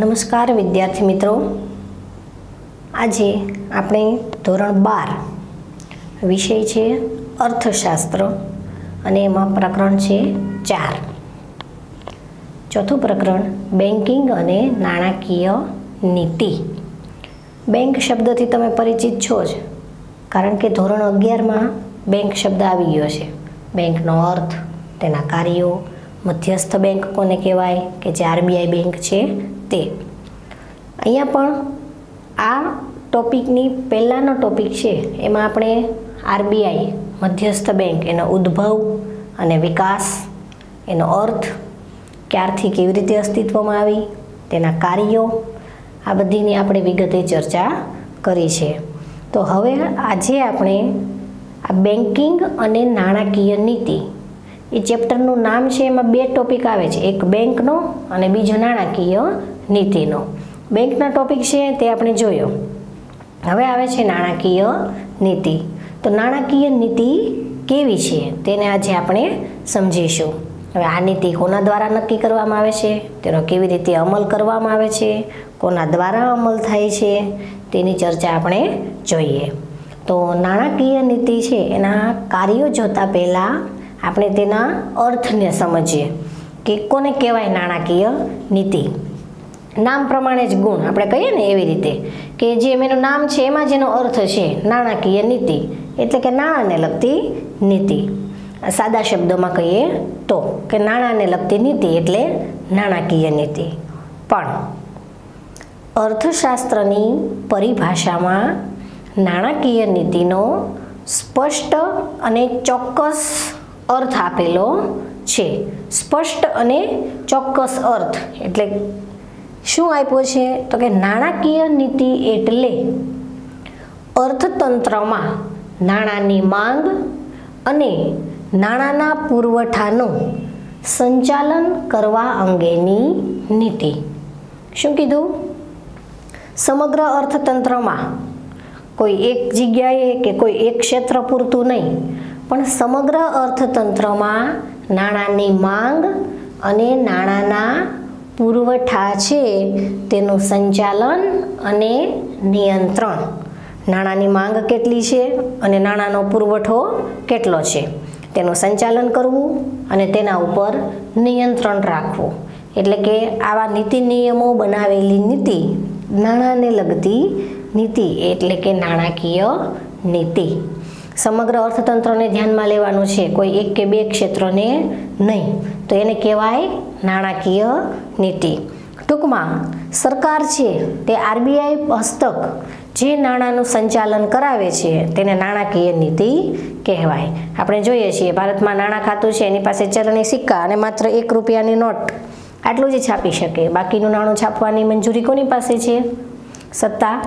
નમસ્કાર વિદ્યાર્થી મિત્રો, આજે આપણે ધોરણ 12 વિષય છે અર્થશાસ્ત્ર અને એમાં પ્રકરણ છે 4. ચોથું પ્રકરણ બેન્કિંગ અને નાણાકીય નીતિ. બેંક શબ્દથી તમે પરિચિત છો જ, કારણ કે ધોરણ 11માં બેંક શબ્દ આવી ગયો છે. બેંકનો અર્થ, તેના કાર્યો, મધ્યસ્થ બેંક કોને કહેવાય કે જે આરબીઆઈ બેંક છે તે. અહીંયા પણ આ ટોપિકની પહેલાંનો ટોપિક છે, એમાં આપણે આરબીઆઈ મધ્યસ્થ બેંક, એનો ઉદ્ભવ અને વિકાસ, એનો અર્થ, ક્યારથી કેવી રીતે અસ્તિત્વમાં આવી, તેના કાર્યો, આ બધીની આપણે વિગતે ચર્ચા કરી છે. તો હવે આજે આપણે આ બેન્કિંગ અને નાણાકીય નીતિ, એ ચેપ્ટરનું નામ છે, એમાં 2 ટોપિક આવે છે, એક બેંકનો અને બીજો નાણાકીય નીતિનો. બેંકના ટોપિક છે તે આપણે જોયો. હવે આવે છે નાણાકીય નીતિ. તો નાણાકીય નીતિ કેવી છે તેને આજે આપણે સમજીશું. હવે આ નીતિ કોના દ્વારા નક્કી કરવામાં આવે છે, તેનો કેવી રીતે અમલ કરવામાં આવે છે, કોના દ્વારા અમલ થાય છે, તેની ચર્ચા આપણે જોઈએ. તો નાણાકીય નીતિ છે એના કાર્યો જોતા પહેલાં આપણે તેના અર્થને સમજીએ કે કોને કહેવાય નાણાકીય નીતિ. નામ પ્રમાણે જ ગુણ, આપણે કહીએ ને એવી રીતે કે જે એનું નામ છે એમાં જેનો અર્થ છે નાણાકીય નીતિ, એટલે કે નાણાંને લગતી નીતિ. સાદા શબ્દોમાં કહીએ તો કે નાણાંને લગતી નીતિ એટલે નાણાકીય નીતિ. પણ અર્થશાસ્ત્રની પરિભાષામાં નાણાકીય નીતિનો સ્પષ્ટ અને ચોક્કસ અર્થ આપેલો છે. સ્પષ્ટ અને ચોક્કસ અર્થ એટલે શું આપ્યો છે? તો કે નાણાકીય નીતિ એટલે અર્થતંત્રમાં નાણાંની માંગ અને નાણાંના પુરવઠાનું સંચાલન કરવા અંગેની નીતિ. શું કીધું? સમગ્ર અર્થતંત્રમાં કોઈ એક જગ્યાએ કે કોઈ એક ક્ષેત્ર પૂરતું નહીં, પણ સમગ્ર અર્થતંત્રમાં નાણાંની માંગ અને નાણાંના પુરવઠા છે તેનું સંચાલન અને નિયંત્રણ. નાણાંની માંગ કેટલી છે અને નાણાંનો પુરવઠો કેટલો છે તેનું સંચાલન કરવું અને તેના ઉપર નિયંત્રણ રાખવું. એટલે કે આવા નીતિ નિયમો બનાવેલી નીતિ નાણાંને લગતી નીતિ એટલે કે નાણાકીય નીતિ. સમગ્ર અર્થતંત્રને ધ્યાનમાં લેવાનું છે, કોઈ એક કે બે ક્ષેત્રોને નહીં, તો એને કહેવાય નાણાકીય નીતિ. ટૂંકમાં સરકાર છે તે આરબીઆઈ હસ્તક જે નાણાંનું સંચાલન કરાવે છે તેને નાણાકીય નીતિ કહેવાય. આપણે જોઈએ છીએ ભારતમાં નાણાં ખાતું છે, એની પાસે ચલણી સિક્કા અને માત્ર 1 રૂપિયાની નોટ આટલું જ છાપી શકે. બાકીનું નાણું છાપવાની મંજૂરી કોની પાસે છે? સત્તા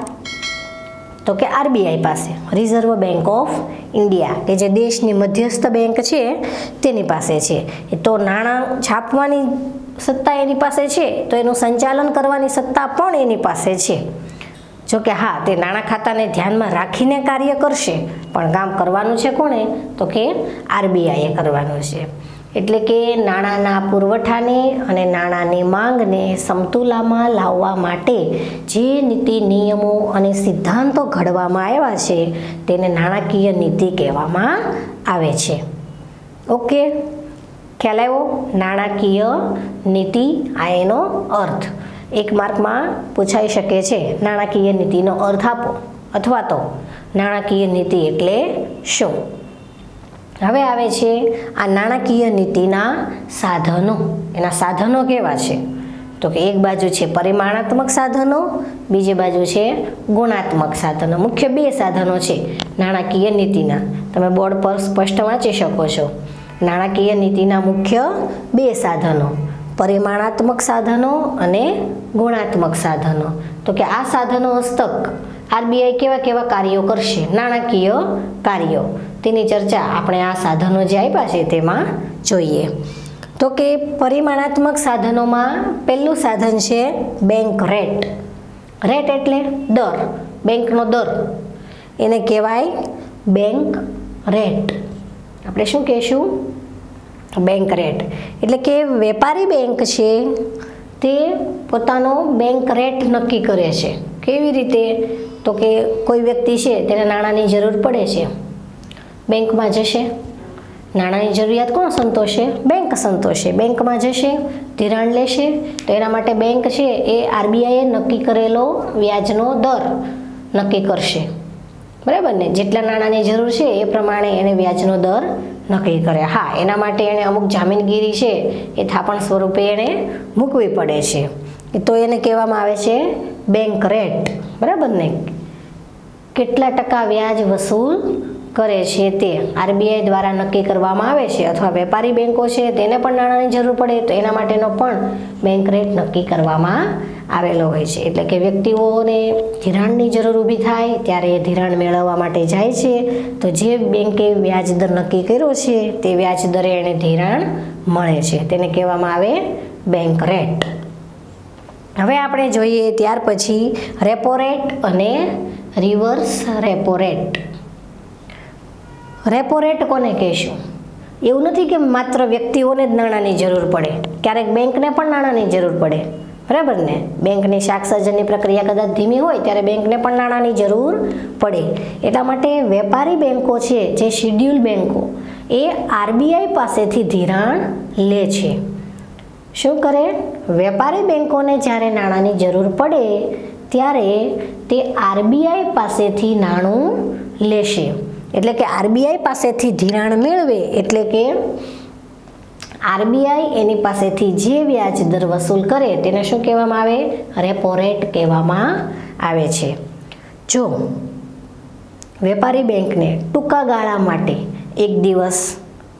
તો કે આરબીઆઈ પાસે, રિઝર્વ બેંક ઓફ ઇન્ડિયા, કે જે દેશની મધ્યસ્થ બેંક છે તેની પાસે છે. તો નાણાં છાપવાની સત્તા એની પાસે છે, તો એનું સંચાલન કરવાની સત્તા પણ એની પાસે છે. જોકે હા, તે નાણાં ખાતાને ધ્યાનમાં રાખીને કાર્ય કરશે, પણ કામ કરવાનું છે કોણે? તો કે આરબીઆઈએ કરવાનું છે. એટલે કે નાણાંના પુરવઠાને અને નાણાંની માંગને સમતુલામાં લાવવા માટે જે નીતિ નિયમો અને સિદ્ધાંતો ઘડવામાં આવ્યા છે તેને નાણાકીય નીતિ કહેવામાં આવે છે. ઓકે, ખ્યાલ આવ્યો? નાણાકીય નીતિ આ એનો અર્થ. 1 માર્કમાં પૂછાઈ શકે છે નાણાકીય નીતિનો અર્થ આપો, અથવા તો નાણાકીય નીતિ એટલે શું. હવે આવે છે આ નાણાકીય નીતિના સાધનો. એના સાધનો કેવા છે? તો કે એક બાજુ છે પરિમાણાત્મક સાધનો, બીજી બાજુ છે ગુણાત્મક સાધનો. મુખ્ય 2 સાધનો છે નાણાકીય નીતિના, તમે બોર્ડ પર સ્પષ્ટ વાંચી શકો છો. નાણાકીય નીતિના મુખ્ય 2 સાધનો, પરિમાણાત્મક સાધનો અને ગુણાત્મક સાધનો. તો કે આ સાધનો હસ્તક આરબીઆઈ કેવા કેવા કાર્યો કરશે, નાણાકીય કાર્યો, તેની ચર્ચા આપણે આ સાધનો જે આપ્યા છે તેમાં જોઈએ. તો કે પરિમાણાત્મક સાધનોમાં પહેલું સાધન છે બેંક રેટ. રેટ એટલે દર, બેંકનો દર, એને કહેવાય બેંક રેટ. આપણે શું કહેશું? Bank rate. એટલે કે વેપારી બેંક છે તે પોતાનો બેંક રેટ નક્કી કરે છે। કેવી રીતે? તો કે કોઈ વ્યક્તિ છે તેને નાણાંની જરૂર પડે છે, બેંકમાં જશે, નાણાંની જરૂરિયાત કોણ સંતોષે? બેંક સંતોષે। બેંકમાં જશે, ધિરાણ લેશે, તો એના માટે બેંક છે એ આરબીઆઈએ નક્કી કરેલો વ્યાજનો દર નક્કી કરશે, બરાબર ને? જેટલા નાણાંની જરૂર છે એ પ્રમાણે એને વ્યાજનો દર નક્કી કરે। હા, એના માટે એને અમુક જામીનગીરી છે એ થાપણ સ્વરૂપે એને મૂકવી પડે છે, તો એને કહેવામાં આવે છે બેંક રેટ, બરાબર ને? કેટલા ટકા વ્યાજ વસૂલ કરે છે તે આરબીઆઈ દ્વારા નક્કી કરવામાં આવે છે। અથવા વેપારી બેંકો છે તેને પણ નાણાંની જરૂર પડે તો એના માટેનો પણ બેંક રેટ નક્કી કરવામાં આવેલો હોય છે। એટલે કે વ્યક્તિઓને ધિરાણની જરૂર ઊભી થાય ત્યારે એ ધિરાણ મેળવવા માટે જાય છે, તો જે બેંકે વ્યાજ દર નક્કી કર્યો છે તે વ્યાજ દરે એને ધિરાણ મળે છે, તેને કહેવામાં આવે બેંક રેટ। હવે આપણે જોઈએ ત્યાર પછી રેપો રેટ અને reverse repo rate. Repo rate કોને કહેશું? એવું નથી કે માત્ર વ્યક્તિઓને જ નાણાંની જરૂર પડે, ક્યારેક બેંકને પણ નાણાંની જરૂર પડે, બરાબર ને? બેંકની શાક સર્જનની પ્રક્રિયા કદાચ ધીમી હોય ત્યારે બેંકને પણ નાણાંની જરૂર પડે, એટલા માટે વેપારી બેંકો છે જે શિડ્યુલ બેંકો એ આરબીઆઈ પાસેથી ધિરાણ લે છે। શું કરે? વેપારી બેંકોને જ્યારે નાણાંની જરૂર પડે ત્યારે તે આરબીઆઈ પાસેથી નાણું લેશે, એટલે કે આરબીઆઈ પાસેથી ધિરાણ મેળવે, એટલે કે આરબીઆઈ એની પાસેથી જે વ્યાજ દર વસૂલ કરે તેને શું કહેવામાં આવે? રેપો રેટ કહેવામાં આવે છે। જો વેપારી બેંકને ટૂંકા ગાળા માટે 1 દિવસ,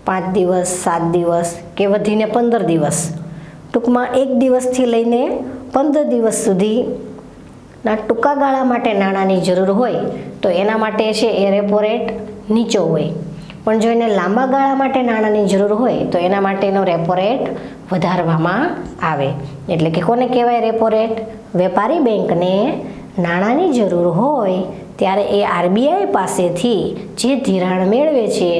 5 દિવસ, 7 દિવસ કે વધીને 15 દિવસ, ટૂંકમાં 1 દિવસથી લઈને 15 દિવસ સુધીના ટૂંકા ગાળા માટે નાણાંની જરૂર હોય તો એના માટે છે એ રેપો રેટ નીચો હોય, પણ જો એને લાંબા ગાળા માટે નાણાંની જરૂર હોય તો એના માટેનો રેપો રેટ વધારવામાં આવે। એટલે કે કોને કહેવાય રેપો રેટ? વેપારી બેંકને નાણાંની જરૂર હોય ત્યારે એ આરબીઆઈ પાસેથી જે ધિરાણ મેળવે છે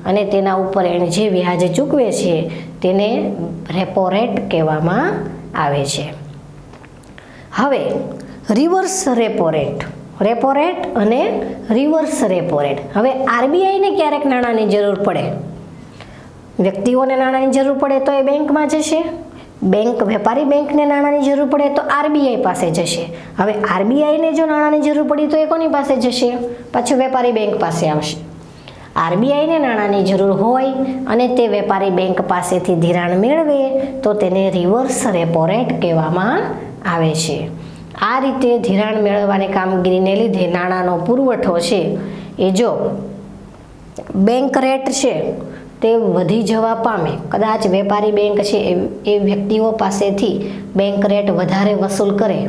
અને તેના ઉપર એને જે વ્યાજ ચૂકવે છે તેને રેપો રેટ કહેવામાં આવે છે। હવે reverse repo rate, repo rate અને રિવર્સ રેપો રેટ। હવે આરબીઆઈને ક્યારેક નાણાંની જરૂર પડે, વ્યક્તિઓને નાણાંની જરૂર પડે તો એ બેંકમાં જશે, બેંક વેપારી બેંકને નાણાંની જરૂર પડે તો આરબીઆઈ પાસે જશે। હવે આરબીઆઈને જો નાણાંની જરૂર પડી તો એ કોની પાસે જશે? પાછું વેપારી બેંક પાસે આવશે। આરબીઆઈને નાણાંની જરૂર હોય અને તે વેપારી બેંક પાસેથી ધિરાણ મેળવે તો તેને રિવર્સ રેપો રેટ કહેવામાં આવે છે। આ રીતે ધિરાણ મેળવવાની કામગીરીને લીધે નાણાંનો પુરવઠો છે એ જો બેંક રેટ છે તે વધી જવા પામે, કદાચ વેપારી બેંક છે એ વ્યક્તિઓ પાસેથી બેંક રેટ વધારે વસૂલ કરે,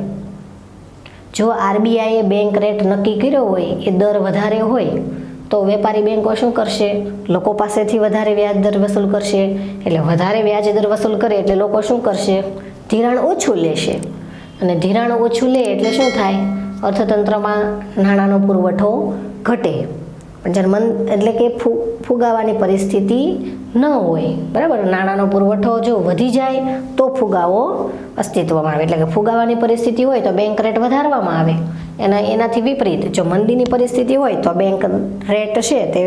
જો આરબીઆઈએ બેંક રેટ નક્કી કર્યો હોય એ દર વધારે હોય તો વેપારી બેંકો શું કરશે? લોકો પાસેથી વધારે વ્યાજ દર વસૂલ કરશે, એટલે વધારે વ્યાજ દર વસૂલ કરે એટલે લોકો શું કરશે? ધિરાણ ઓછું લેશે, અને ધિરાણ ઓછું લે એટલે શું થાય? અર્થતંત્રમાં નાણાંનો પુરવઠો ઘટે, પણ જ્યારે એટલે કે ફુગાવાની પરિસ્થિતિ ન હોય, બરાબર? નાણાંનો પુરવઠો જો વધી જાય તો ફુગાવો અસ્તિત્વમાં આવે, એટલે કે ફુગાવાની પરિસ્થિતિ હોય તો બેંક રેટ વધારવામાં આવે, એનાથી વિપરીત જો મંદીની પરિસ્થિતિ હોય તો બેંક રેટ છે તે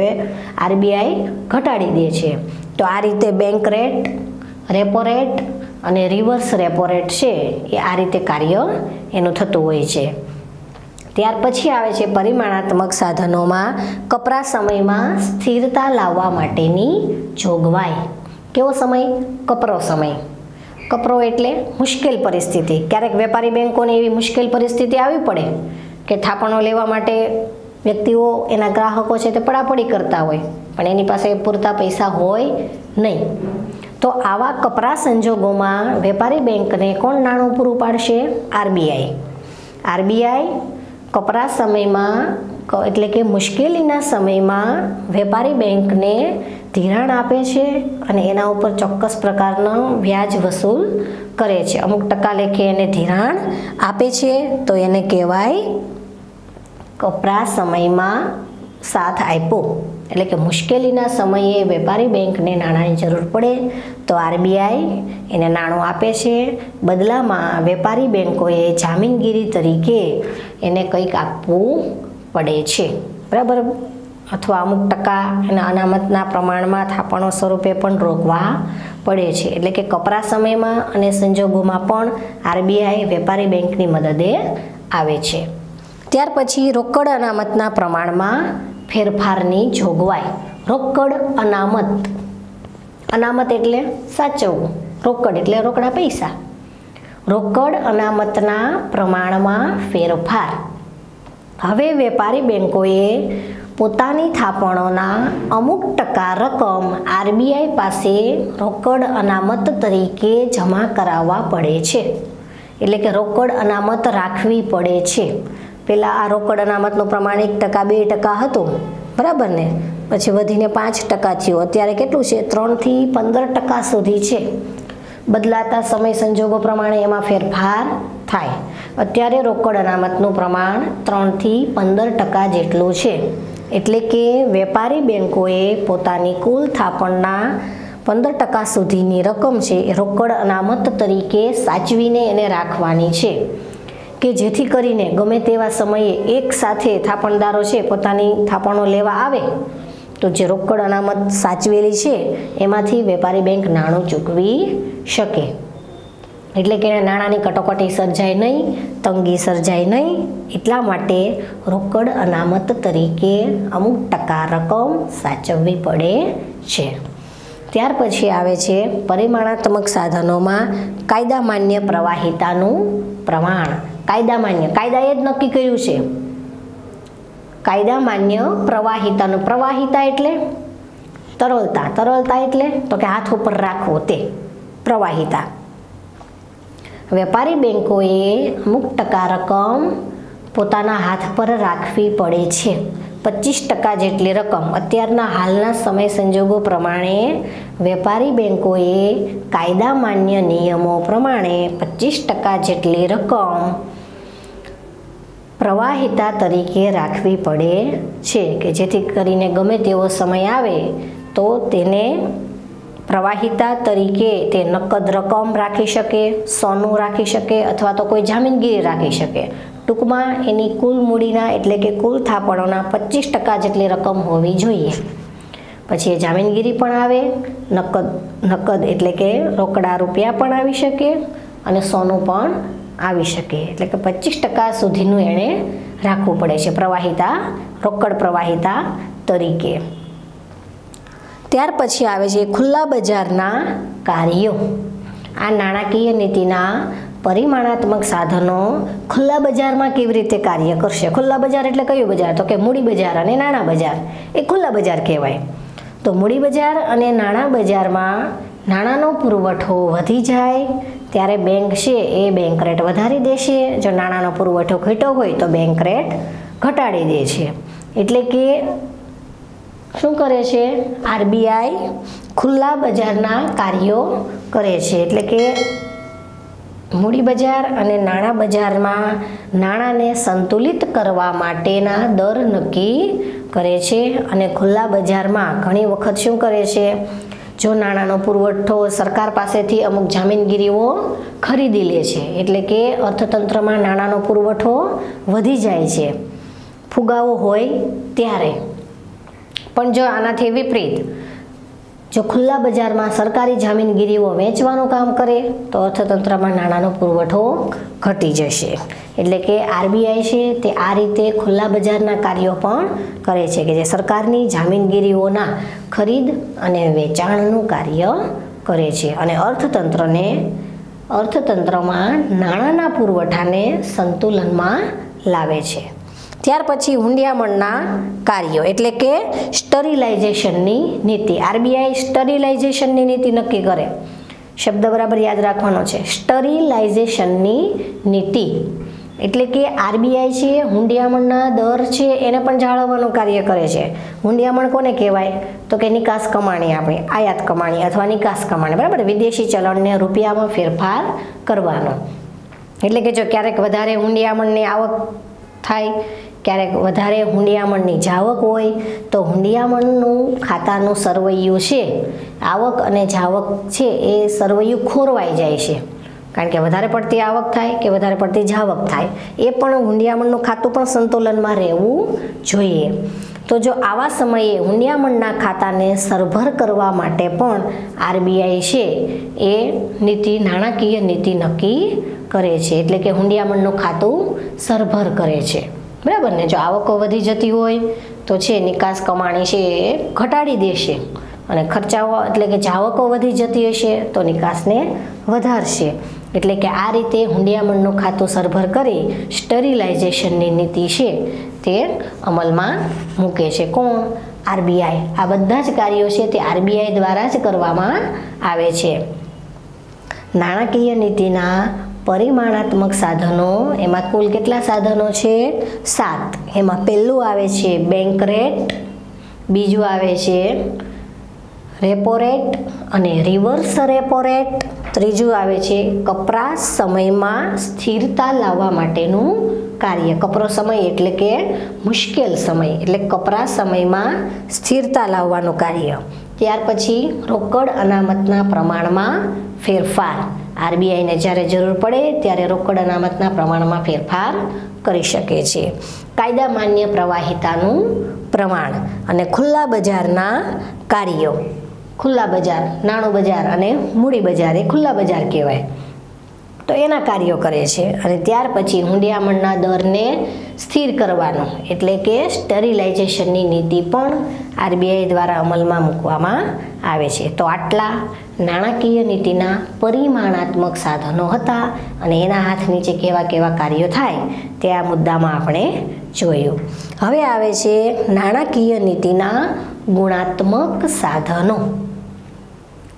આરબીઆઈ ઘટાડી દે છે। તો આ રીતે બેંક રેટ, રેપો રેટ અને રિવર્સ રેપો રેટ છે એ આ રીતે કાર્ય એનું થતું હોય છે। ત્યાર પછી આવે છે પરિમાણાત્મક સાધનોમાં કપરા સમયમાં સ્થિરતા લાવવા માટેની જોગવાઈ। કેવો સમય? કપરો સમય। કપરો એટલે મુશ્કેલ પરિસ્થિતિ, ક્યારેક વેપારી બેંકોને એવી મુશ્કેલ પરિસ્થિતિ આવી પડે કે થાપણો લેવા માટે વ્યક્તિઓ એના ગ્રાહકો છે તે પડાપડી કરતા હોય પણ એની પાસે પૂરતા પૈસા હોય નહીં, તો આવા કપરા સંજોગોમાં વેપારી બેંકને કોણ નાણું પૂરું પાડશે? આરબીઆઈ। આરબીઆઈ કપરા સમયમાં એટલે કે મુશ્કેલીના સમયમાં વેપારી બેંકને ધિરાણ આપે છે અને એના ઉપર ચોક્કસ પ્રકારનો વ્યાજ વસૂલ કરે છે, અમુક ટકા લેખે એને ધિરાણ આપે છે, તો એને કહેવાય કપરા સમયમાં સાથ આપ્યો, એટલે કે મુશ્કેલીના સમયે વેપારી બેંકને નાણાંની જરૂર પડે તો આરબીઆઈ એને નાણું આપે છે. બદલામાં વેપારી બેંકોએ જામીનગીરી તરીકે એને કંઈક આપવું પડે છે, બરાબર, અથવા અમુક ટકા એના અનામતના પ્રમાણમાં થાપણો સ્વરૂપે પણ રોકવા પડે છે. એટલે કે કપરા સમયમાં અને સંજોગોમાં પણ આરબીઆઈ વેપારી બેંકની મદદે આવે છે. ત્યાર પછી રોકડ અનામતના પ્રમાણમાં ફેરફારની જોગવાઈ. રોકડ અનામત, અનામત એટલે સાચવવું, રોકડ એટલે રોકડા પૈસા. રોકડ અનામતના પ્રમાણમાં ફેરફાર. હવે વેપારી બેંકોએ પોતાની થાપણોના અમુક ટકા રકમ આરબીઆઈ પાસે રોકડ અનામત તરીકે જમા કરાવવા પડે છે. એટલે કે રોકડ અનામત રાખવી પડે છે. પહેલાં આ રોકડ અનામતનું પ્રમાણ 1% 2% હતું, બરાબર ને, પછી વધીને 5% થયું. અત્યારે કેટલું છે? 3 થી 15% સુધી છે. બદલાતા સમય સંજોગો પ્રમાણે એમાં ફેરફાર થાય. અત્યારે રોકડ અનામતનું પ્રમાણ 3 થી 15% જેટલું છે. એટલે કે વેપારી બેંકોએ પોતાની કુલ થાપણના 15% સુધીની રકમ છે એ રોકડ અનામત તરીકે સાચવીને એને રાખવાની છે, કે જેથી કરીને ગમે તેવા સમયે એક સાથે થાપણદારો છે પોતાની થાપણો લેવા આવે તો જે રોકડ અનામત સાચવેલી છે એમાંથી વેપારી બેંક નાણું ચૂકવી શકે. એટલે કે નાણાંની કટોકટી સર્જાય નહીં, તંગી સર્જાય નહીં, એટલા માટે રોકડ અનામત તરીકે અમુક ટકા રકમ સાચવવી પડે છે. ત્યાર પછી આવે છે પરિમાણાત્મક સાધનોમાં કાયદા માન્ય પ્રવાહિતાનું પ્રમાણ. કાયદા માન્ય, કાયદાએ જ નક્કી કર્યું છે. કાયદા માન્ય પ્રવાહિતાનું, પ્રવાહિતા એટલે તરલતા, તરલતા એટલે તો કે હાથ ઉપર રાખવું, તે પ્રવાહિતા. વેપારી બેંકોએ અમુક ટકા રકમ પોતાના હાથ પર રાખવી પડે છે. 25% જેટલી રકમ અત્યારના હાલના સમય સંજોગો પ્રમાણે વેપારી બેંકોએ કાયદા માન્ય નિયમો પ્રમાણે 25% જેટલી રકમ પ્રવાહિતા તરીકે રાખવી પડે છે, કે જેથી કરીને ગમે તેવો સમય આવે તો તેને પ્રવાહિતા તરીકે તે નકદ રકમ રાખી શકે, સોનું રાખી શકે, અથવા તો કોઈ જામીનગીરી રાખી શકે. ટૂંકમાં એની કુલ મૂડીના એટલે કે કુલ થાપણોના 25% જેટલી રકમ હોવી જોઈએ. પછી એ જામીનગીરી પણ આવે, નકદ એટલે કે રોકડા રૂપિયા પણ આવી શકે અને સોનું પણ આવી શકે. એટલે કે 25% સુધીનું એણે રાખવું પડે છે પ્રવાહિતા, રોકડ પ્રવાહિતા તરીકે. ત્યાર પછી આવે છે ખુલ્લા બજારના કાર્યો. આ નાણાકીય નીતિના પરિમાણાત્મક સાધનો ખુલ્લા બજારમાં કેવી રીતે કાર્ય કરશે. ખુલ્લા બજાર એટલે કયું બજાર? તો કે મૂડી બજાર અને નાણાં બજાર, એ ખુલ્લા બજાર કહેવાય. તો મૂડી બજાર અને નાણાં બજારમાં નાણાંનો પુરવઠો વધી જાય ત્યારે બેંક છે એ બેંક રેટ વધારી દેશે. જો નાણાંનો પુરવઠો ઘટ્યો હોય તો બેંક રેટ ઘટાડી દે છે. એટલે કે શું કરે છે? આરબીઆઈ ખુલ્લા બજારના કાર્યો કરે છે. એટલે કે મૂડી બજાર અને નાણાં બજારમાં નાણાંને સંતુલિત કરવા માટેના દર નક્કી કરે છે. અને ખુલ્લા બજારમાં ઘણી વખત શું કરે છે? જો નાણાંનો પુરવઠો સરકાર પાસેથી અમુક જામીનગીરીઓ ખરીદી લે છે, એટલે કે અર્થતંત્રમાં નાણાંનો પુરવઠો વધી જાય છે ફુગાવો હોય ત્યારે. પણ જો આનાથી વિપરીત જો ખુલ્લા બજારમાં સરકારી જામીનગીરીઓ વેચવાનું કામ કરે તો અર્થતંત્રમાં નાણાંનો પુરવઠો ઘટી જશે. એટલે કે આરબીઆઈ છે તે આ રીતે ખુલ્લા બજારના કાર્યો પણ કરે છે, કે જે સરકારની જામીનગીરીઓના ખરીદ અને વેચાણનું કાર્ય કરે છે અને અર્થતંત્રમાં નાણાંના પુરવઠાને સંતુલનમાં લાવે છે. ત્યાર પછી હુંડિયામણના કાર્યો એટલે કે સ્ટરીલાઇઝેશનની નીતિ. આરબીઆઈ સ્ટરીલાઇઝેશનની નીતિ નક્કી કરે. શબ્દ બરાબર યાદ રાખવાનો છે. સ્ટરીલાઇઝેશનની નીતિ એટલે કે આરબીઆઈ છે હુંડિયામણના દર છે એને પણ જાળવવાનું કાર્ય કરે છે. હુંડિયામણ કોને કહેવાય? તો કે નિકાસ કમાણી, આપણી આયાત કમાણી અથવા નિકાસ કમાણી, બરાબર, વિદેશી ચલણને રૂપિયામાં ફેરફાર કરવાનો. એટલે કે જો ક્યારેક વધારે હુંડિયામણની આવક થાય ક્યારેક વધારે હુંડિયામણની જાવક હોય તો હુંડિયામણનું ખાતાનું સરવૈયું છે, આવક અને જાવક છે એ સરવૈયું ખોરવાઈ જાય છે, કારણ કે વધારે પડતી આવક થાય કે વધારે પડતી જાવક થાય એ પણ હુંડિયામણનું ખાતું પણ સંતુલનમાં રહેવું જોઈએ. તો જો આવા સમયે હુંડિયામણના ખાતાને સરભર કરવા માટે પણ આરબીઆઈ છે એ નાણાકીય નીતિ નક્કી કરે છે, એટલે કે હુંડિયામણનું ખાતું સરભર કરે છે. બરાબર ને? જો આવકો વધી જતી હોય તો છે નિકાસ કમાણી છે એ ઘટાડી દેશે, અને ખર્ચાઓ એટલે કે જાવકો વધી જતી હશે તો નિકાસને વધારશે. એટલે કે આ રીતે હુંડિયામણનું ખાતું સરભર કરી સ્ટરીલાઇઝેશનની નીતિ છે તે અમલમાં મૂકે છે. કોણ? આરબીઆઈ. આ બધા જ કાર્યો છે તે આરબીઆઈ દ્વારા જ કરવામાં આવે છે. નાણાકીય નીતિના પરિમાણાત્મક સાધનો, એમાં કુલ કેટલા સાધનો છે? 7. એમાં પહેલું આવે છે બેંક રેટ, બીજું આવે છે રેપો રેટ અને રિવર્સ રેપો રેટ, ત્રીજું આવે છે કપરા સમયમાં સ્થિરતા લાવવા માટેનું કાર્ય. કપરો સમય એટલે કે મુશ્કેલ સમય, એટલે કપરા સમયમાં સ્થિરતા લાવવાનું કાર્ય. ત્યાર પછી રોકડ અનામતના પ્રમાણમાં ફેરફાર. આરબીઆઈને જ્યારે જરૂર પડે ત્યારે રોકડ અનામતના પ્રમાણમાં ફેરફાર કરી શકે છે. કાયદા માન્ય પ્રવાહિતાનું પ્રમાણ અને ખુલ્લા બજારના કાર્યો. ખુલ્લા બજાર, નાણું બજાર અને મૂડી બજાર એ ખુલ્લા બજાર કહેવાય, તો એના કાર્યો કરે છે. અને ત્યાર પછી હુંડિયામણના દરને સ્થિર કરવાનો એટલે કે સ્ટરીલાઇઝેશનની નીતિ પણ આરબીઆઈ દ્વારા અમલમાં મૂકવામાં આવે છે. તો આટલા નાણાકીય નીતિના પરિમાણાત્મક સાધનો હતા, અને એના હાથ નીચે કેવા કેવા કાર્યો થાય તે આ મુદ્દામાં આપણે જોયું. હવે આવે છે નાણાકીય નીતિના ગુણાત્મક સાધનો.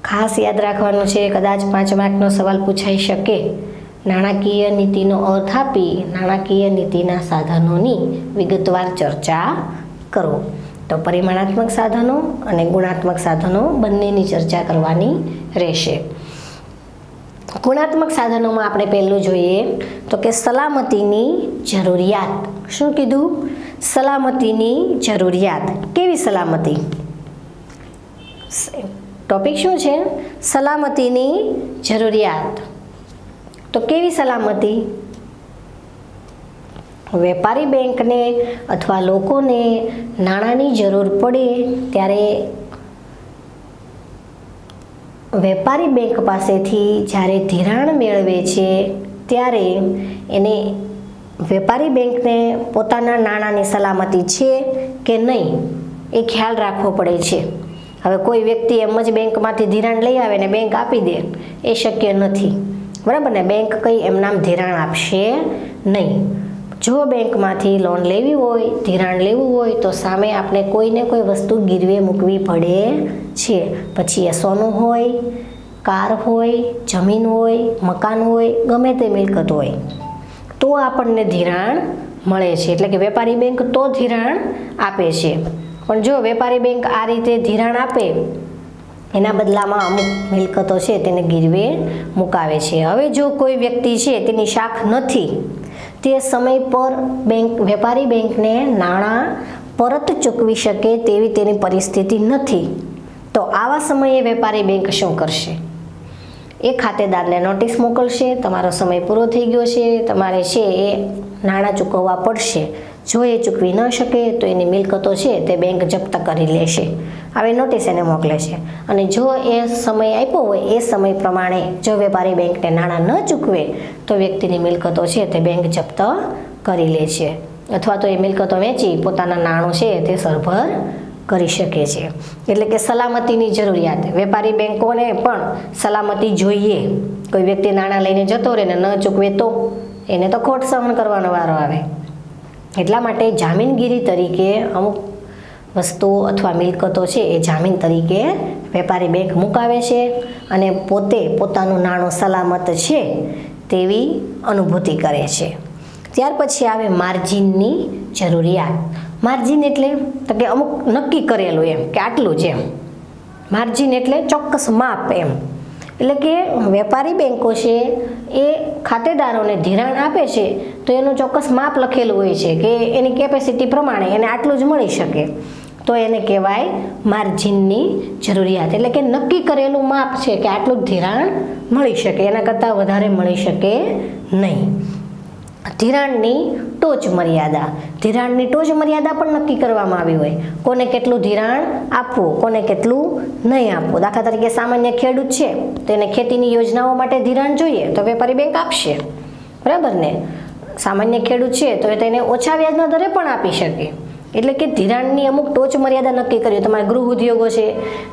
ખાસ યાદ રાખવાનું છે, કદાચ 5 માર્કનો સવાલ પૂછાઈ શકે. નાણાકીય નીતિનો અર્થ આપી નાણાકીય નીતિના સાધનોની વિગતવાર ચર્ચા કરો. તો પરિમાણાત્મક સાધનો અને ગુણાત્મક સાધનો બંનેની ચર્ચા કરવાની રહેશે. ગુણાત્મક સાધનોમાં આપણે પહેલું જોઈએ તો કે સલામતીની જરૂરિયાત. શું કીધું? સલામતીની જરૂરિયાત. કેવી સલામતી? ટોપિક શું છે? સલામતીની જરૂરિયાત. તો કેવી સલામતી? વેપારી બેંકને અથવા લોકોને નાણાંની જરૂર પડે ત્યારે વેપારી બેંક પાસેથી જ્યારે ધિરાણ મેળવે છે ત્યારે એને વેપારી બેંકને પોતાના નાણાંની સલામતી છે કે નહીં એ ખ્યાલ રાખવો પડે છે. હવે કોઈ વ્યક્તિ એમ જ બેંકમાંથી ધિરાણ લઈ આવે ને બેંક આપી દે એ શક્ય નથી. બરાબર ને? બેંક કંઈ એમનામ ધિરાણ આપશે નહીં. જો બેંકમાંથી લોન લેવી હોય, ધિરાણ લેવું હોય તો સામે આપણે કોઈને કોઈ વસ્તુ ગીરવે મૂકવી પડે છે. પછી એ સોનું હોય, કાર હોય, જમીન હોય, મકાન હોય, ગમે તે મિલકત હોય તો આપણને ધિરાણ મળે છે. એટલે કે વેપારી બેંક તો ધિરાણ આપે છે. પણ જો વેપારી બેંક આ રીતે ધિરાણ આપે, એના બદલામાં અમુક મિલકતો છે તેને ગીરવે મુકાવે છે. હવે જો કોઈ વ્યક્તિ છે તેની શાખ નથી, તે સમય પર વેપારી બેંકને નાણાં પરત ચૂકવી શકે તેવી તેની પરિસ્થિતિ નથી, તો આવા સમયે વેપારી બેંક શું કરશે? એ ખાતેદારને નોટિસ મોકલશે, તમારો સમય પૂરો થઈ ગયો છે, તમારે છે એ નાણાં ચૂકવવા પડશે. જો એ ચૂકવી ન શકે તો એની મિલકતો છે તે બેંક જપ્ત કરી લેશે. આવી નોટિસ એને મોકલે છે. અને જો એ સમય આપ્યો હોય એ સમય પ્રમાણે જો વેપારી બેંકને નાણાં ન ચૂકવે તો વ્યક્તિની મિલકતો છે તે બેંક જપ્ત કરી લે છે, અથવા તો એ મિલકતો વેચી પોતાના નાણું છે તે સરભર કરી શકે છે. એટલે કે સલામતીની જરૂરિયાત. વેપારી બેંકોને પણ સલામતી જોઈએ. કોઈ વ્યક્તિ નાણાં લઈને જતો રહે ને ન ચૂકવે તો એને તો ખોટ સહન કરવાનો વારો આવે. એટલા માટે જામીનગીરી તરીકે અમુક વસ્તુઓ અથવા મિલકતો છે એ જામીન તરીકે વેપારી બેંક મુકાવે છે અને પોતે પોતાનું નાણું સલામત છે તેવી અનુભૂતિ કરે છે. ત્યાર પછી આવે માર્જિનની જરૂરિયાત. માર્જિન એટલે તો કે અમુક નક્કી કરેલું એમ કે આટલું જ એમ. માર્જિન એટલે ચોક્કસ માપ એમ. એટલે કે વેપારી બેંકો છે એ ખાતેદારોને ધિરાણ આપે છે તો એનું ચોક્કસ માપ લખેલું હોય છે કે એની કેપેસિટી પ્રમાણે એને આટલું જ મળી શકે, તો એને કહેવાય માર્જિનની જરૂરિયાત, એટલે કે નક્કી કરેલું માપ છે કે આટલું જ ધિરાણ મળી શકે, એના કરતાં વધારે મળી શકે નહીં. ધિરાણની ટોચ મર્યાદા, ધિરાણની ટોચ મર્યાદા પણ નક્કી કરવામાં આવી હોય, કોને કેટલું ધિરાણ આપવું, કોને કેટલું નહીં આપવું. દાખલા તરીકે સામાન્ય ખેડૂત છે તો એને ખેતીની યોજનાઓ માટે ધિરાણ જોઈએ તો વેપારી બેંક આપશે, બરાબર ને. સામાન્ય ખેડૂત છે તો તેને ઓછા વ્યાજના દરે પણ આપી શકે. એટલે કે ધિરાણની અમુક ટોચ મર્યાદા નક્કી કરી. તમારા ગૃહ ઉદ્યોગો છે,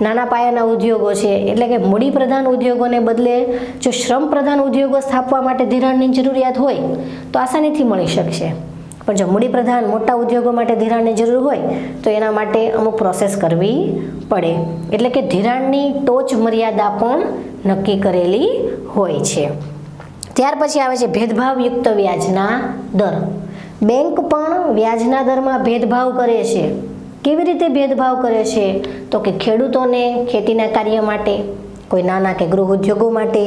નાના પાયાના ઉદ્યોગો છે, એટલે કે મૂડી પ્રધાન ઉદ્યોગોને બદલે જો શ્રમ પ્રધાન ઉદ્યોગો સ્થાપવા માટે ધિરાણની જરૂરિયાત હોય તો આસાનીથી મળી શકશે. પણ જો મૂડી પ્રધાન મોટા ઉદ્યોગો માટે ધિરાણની જરૂર હોય તો એના માટે અમુક પ્રોસેસ કરવી પડે. એટલે કે ધિરાણની ટોચ મર્યાદા પણ નક્કી કરેલી હોય છે. ત્યાર પછી આવે છે ભેદભાવયુક્ત વ્યાજના દર. બેંક પણ વ્યાજના દરમાં ભેદભાવ કરે છે. કેવી રીતે ભેદભાવ કરે છે? તો કે ખેડૂતોને ખેતીના કાર્ય માટે, કોઈ નાના કે ગૃહ ઉદ્યોગો માટે,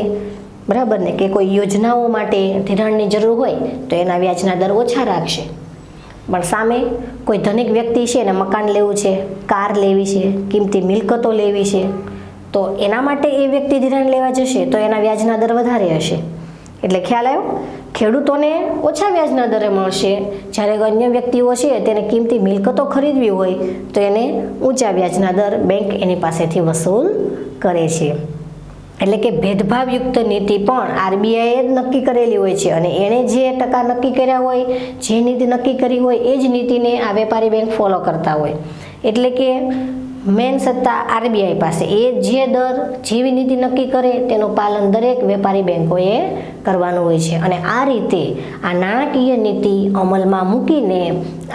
બરાબર ને, કે કોઈ યોજનાઓ માટે ધિરાણની જરૂર હોય તો એના વ્યાજના દર ઓછા રાખશે. પણ સામે કોઈ ધનિક વ્યક્તિ છે એને મકાન લેવું છે, કાર લેવી છે, કિંમતી મિલકતો લેવી છે, તો એના માટે એ વ્યક્તિ ધિરાણ લેવા જશે તો એના વ્યાજના દર વધારે હશે. એટલે ખ્યાલ આવ્યો? ખેડૂતોને ઓછા વ્યાજના દરે મળશે, જ્યારે અન્ય વ્યક્તિઓ છે તેને કિંમતી મિલકતો ખરીદવી હોય તો એને ઊંચા વ્યાજના દર બેંક એની પાસેથી વસૂલ કરે છે. એટલે કે ભેદભાવયુક્ત નીતિ પણ આરબીઆઈએ જ નક્કી કરેલી હોય છે અને એણે જે ટકા નક્કી કર્યા હોય, જે નીતિ નક્કી કરી હોય એ જ નીતિને આ વેપારી બેંક ફોલો કરતા હોય. એટલે કે મેન સત્તા આરબીઆઈ પાસે, એ જે દર જેવી નીતિ નક્કી કરે તેનું પાલન દરેક વેપારી બેંકોએ કરવાનું હોય છે. અને આ રીતે આ નાણાકીય નીતિ અમલમાં મૂકીને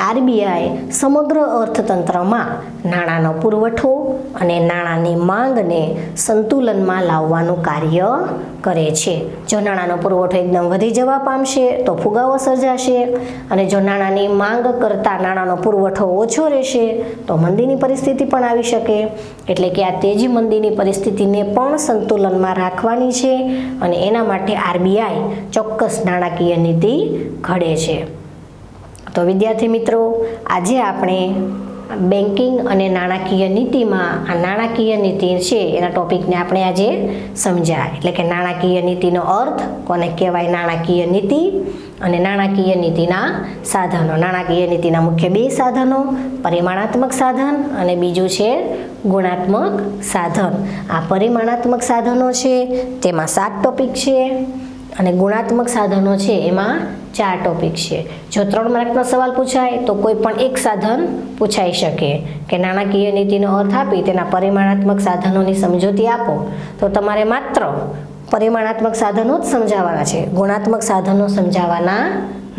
આરબીઆઈ સમગ્ર અર્થતંત્રમાં નાણાંનો પુરવઠો અને નાણાંની માંગને સંતુલનમાં લાવવાનું કાર્ય કરે છે. જો નાણાંનો પુરવઠો એકદમ વધી જવા પામશે તો ફુગાવો સર્જાશે, અને જો નાણાંની માંગ કરતાં નાણાંનો પુરવઠો ઓછો રહેશે તો મંદીની પરિસ્થિતિ પણ આવી શકે. એટલે કે આ તેજી મંદીની પરિસ્થિતિને પણ સંતુલનમાં રાખવાની છે અને એના માટે આરબીઆઈ ચોક્કસ નાણાકીય નીતિ ઘડે છે. તો વિદ્યાર્થી મિત્રો, આજે આપણે બેન્કિંગ અને નાણાકીય નીતિમાં આ નાણાકીય નીતિ છે એના ટોપિકને આપણે આજે સમજ્યા. એટલે કે નાણાકીય નીતિનો અર્થ, કોને કહેવાય નાણાકીય નીતિ, અને નાણાકીય નીતિના સાધનો. નાણાકીય નીતિના મુખ્ય બે સાધનો, પરિમાણાત્મક સાધન અને બીજું છે ગુણાત્મક સાધન. આ પરિમાણાત્મક સાધનો છે તેમાં 7 ટોપિક છે અને ગુણાત્મક સાધનો છે એમાં 4 ટોપિક છે. જો 3 માર્કનો સવાલ પૂછાય તો કોઈ પણ એક સાધન પૂછાઈ શકે કે નાણાકીય નીતિનો અર્થ આપી તેના પરિમાણાત્મક સાધનોની સમજૂતી આપો, તો તમારે માત્ર પરિમાણાત્મક સાધનો જ સમજાવવાના છે, ગુણાત્મક સાધનો સમજાવવાના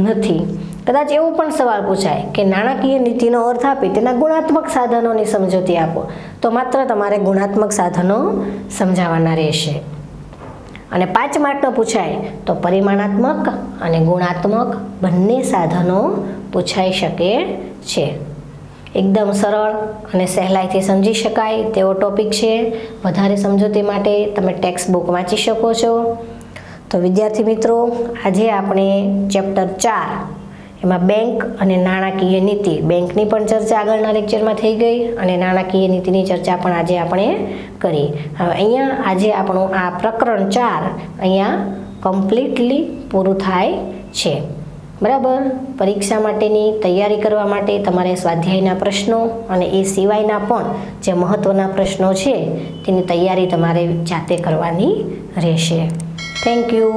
નથી. કદાચ એવો પણ સવાલ પૂછાય કે નાણાકીય નીતિનો અર્થ આપી તેના ગુણાત્મક સાધનોની સમજૂતી આપો, તો માત્ર તમારે ગુણાત્મક સાધનો સમજાવવાના રહેશે. અને 5 માર્કનો પૂછાય તો પરિમાણાત્મક અને ગુણાત્મક બંને સાધનો પૂછાઈ શકે છે. એકદમ સરળ અને સહેલાઈથી સમજી શકાય તેવો ટોપિક છે. વધારે સમજૂતી માટે તમે ટેક્સ્ટ બુક વાંચી શકો છો. તો વિદ્યાર્થી મિત્રો, આજે આપણે ચેપ્ટર 4 એમાં બેંક અને નાણાકીય નીતિ, બેંકની પણ ચર્ચા આગળના લેક્ચરમાં થઈ ગઈ અને નાણાકીય નીતિની ચર્ચા પણ આજે આપણે કરી. હવે અહીંયા આજે આપણું આ પ્રકરણ 4 અહીંયા કમ્પ્લીટલી પૂરું થાય છે. બરાબર. પરીક્ષા માટેની તૈયારી કરવા માટે તમારે સ્વાધ્યાયના પ્રશ્નો અને એ સિવાયના પણ જે મહત્ત્વના પ્રશ્નો છે તેની તૈયારી તમારે જાતે કરવાની રહેશે. Thank you.